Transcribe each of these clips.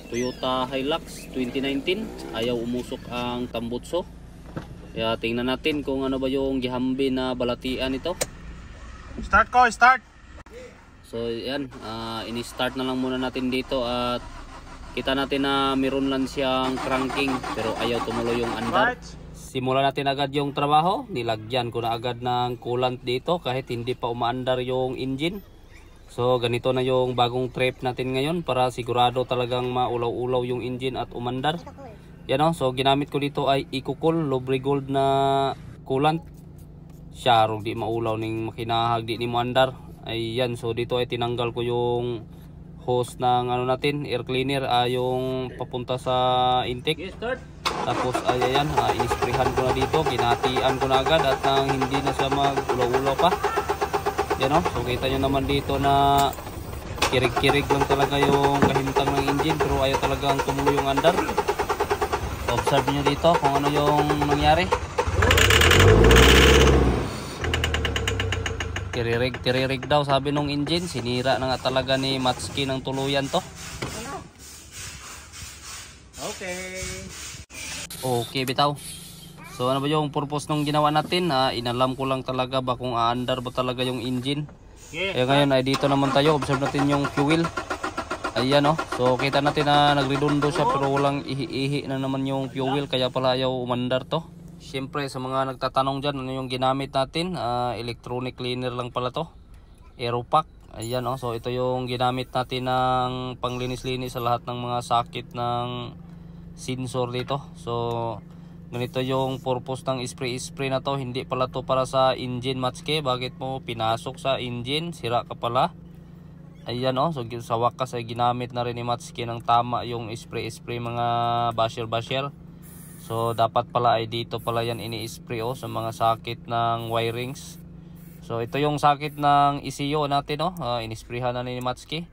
Toyota Hilux 2019. Ayaw umusok ang tambutso. Kaya tingnan natin kung ano ba yung gihambi na balatian ito. Start ko, start! So yan, ini-start na lang muna natin dito at kita natin na meron lang siyang cranking pero ayaw tumuloy yung andar. Simulan natin agad yung trabaho. Nilagyan ko na agad ng coolant dito kahit hindi pa umaandar yung engine. So ganito na yung bagong trip natin ngayon para sigurado talagang maulaw-ulaw yung engine at umandar. Yan o, so ginamit ko dito ay EcoCool Lubrigold na coolant. Siya ro di maulaw ning makinahag di ni moandar. Ayan, so dito ay tinanggal ko yung hose ng ano natin, air cleaner, yung papunta sa intake. Tapos ayan, in-sprayhan ko na dito, kinatian ko na agad at nang hindi na siya mag-ulaw-ulaw pa. Yan o, so kita nyo naman dito na kirig-kirig lang talaga yung kahimtang ng engine pero ayaw talagang tumuloy yung andar. Observe nyo dito kung ano yung nangyari. Tiririg daw sabi nung engine. Sinira na nga talaga ni Matsuki ng tuluyan to. Okay bitaw. So ano ba yung purpose nung ginawa natin? Inalam ko lang talaga ba kung aandar ba talaga yung engine. Kaya ngayon ay dito naman tayo. Observe natin yung fuel. Ayan o. So kita natin na nagredondo siya pero walang ihi-ihi na naman yung fuel. Kaya pala ayaw umandar to. Siyempre sa mga nagtatanong dyan ano yung ginamit natin. Electronic cleaner lang pala to. Aeropack. Ayan o. So ito yung ginamit natin ng panglinis-linis sa lahat ng mga sakit ng sensor dito. So ganito yung purpose ng spray na to. Hindi pala to para sa engine, Matsuki. Bakit mo pinasok sa engine? Sira ka pala. Ayan o. So sa wakas ay ginamit na rin ni Matsuki ng tama yung spray mga basher. So dapat pala ay dito pala yan ini-spray sa mga sakit ng wirings. So ito yung sakit ng ECU natin in-sprayhan na ni Matsuki.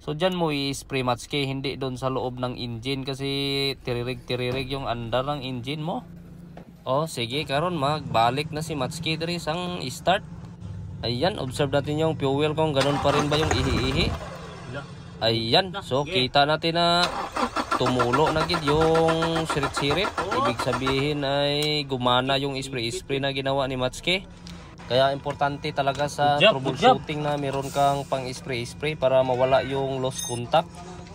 So dyan mo i-spray, Matsuki, hindi doon sa loob ng engine kasi tiririg yung andar ng engine mo. Sige, karon magbalik na si Matsuki diri sang start. Ayan, observe natin yung fuel kung ganun pa rin ba yung ihi-ihi. Ayan, so kita natin na tumulo na gid yung sirit-sirit. Ibig sabihin ay gumana yung spray na ginawa ni Matsuki. Kaya importante talaga sa troubleshooting na meron kang pang spray para mawala yung lost contact.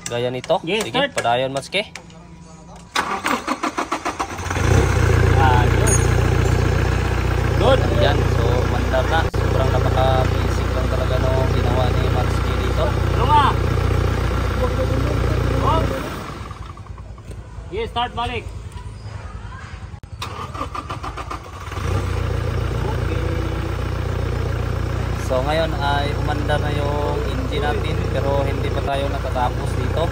Gaya nito. Sige, padayon Matsuki. Good. Ayan, so mandar na. Sobrang napaka-basic lang talaga nung ginawa ni Matsuki dito. Start balik. So ngayon ay umandar na yung engine natin pero hindi pa tayo natatapos dito.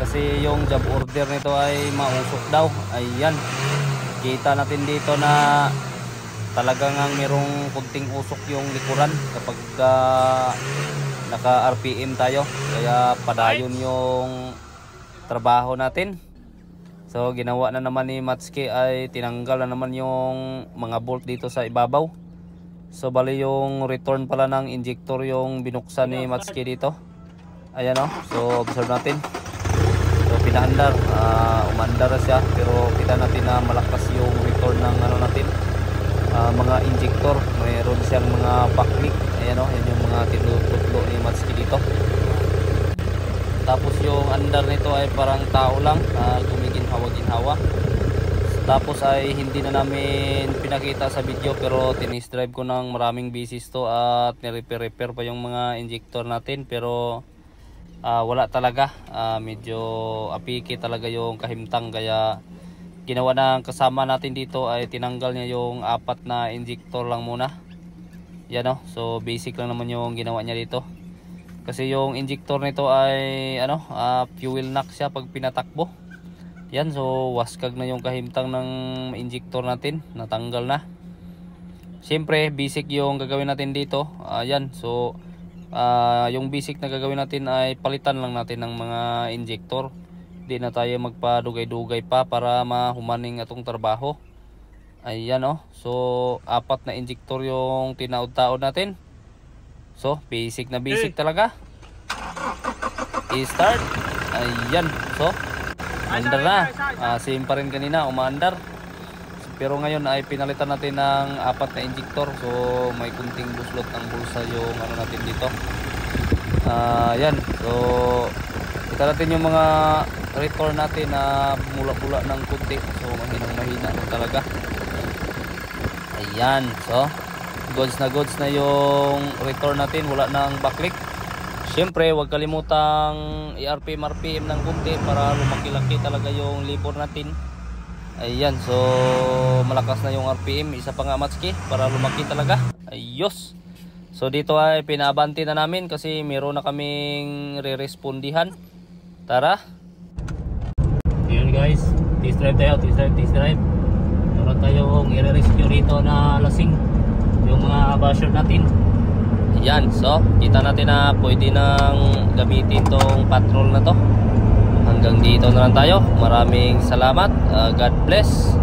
Kasi yung job order nito ay mausok daw. Ayan. Kita natin dito na talagang merong kunting usok yung likuran kapag naka RPM tayo. Kaya padayon yung trabaho natin. So ginawa na naman ni Matsuki ay tinanggal na naman yung mga bolt dito sa ibabaw. So bali yung return pala ng injector yung binuksan ni Matsuki dito. Ayan o. So observe natin. So pinaandar. Umandar siya. Pero kita natin na malakas yung return ng ano natin. Mga injector. Mayroon siyang mga backlick. Ayan o. Yan yung mga tinututlo ni Matsuki dito. Tapos yung andar nito ay parang tao lang. Gumiginhawa-ginhawa. Tapos ay hindi na namin pinakita sa video pero tinest drive ko ng maraming beses to at nirepair pa yung mga injector natin pero wala talaga. Medyo apiki talaga yung kahimtang kaya ginawa ng kasama natin dito ay tinanggal niya yung 4 na injector lang muna. Yan o. So basic lang naman yung ginawa niya dito. Kasi yung injector nito ay fuel knock siya pag pinatakbo. Yan, so waskag na yung kahimtang ng injector natin, natanggal na. Siyempre basic yung gagawin natin dito. Yan, so yung basic na gagawin natin ay palitan lang natin ng mga injector. Hindi na tayo magpadugay-dugay pa para mahumaning atong trabaho. Ayan o. So 4 na injector yung tinaod-taod natin. So basic na basic talaga. I-start. Ayan. So, umandar na. Same pa rin kanina, umaandar. Pero ngayon ay pinalitan natin ng 4 na injector. So, may kunting buslot ng bulsa yung ano natin dito. Ayan. So, kita natin yung mga return natin na mula-mula ng kunti. So, mahinang-mahina na talaga. Ayan. So, goods na yung return natin. Wala nang backlick. Siyempre, huwag kalimutang i-RPM ng kunti para lumaki-laki talaga yung libor natin. Ayan, so malakas na yung RPM. Isa pa nga matski para lumaki talaga. Ayos. So dito ay pinabanti na namin kasi meron na kaming re-respondihan. Tara. Ayan guys, test drive tayo, test drive. Meron tayong i-rescue rito na lasing yung mga basher natin. Ayan, so kita natin na pwede nang gamitin tong patrol na to. Hanggang dito na lang tayo. Maraming salamat. God bless.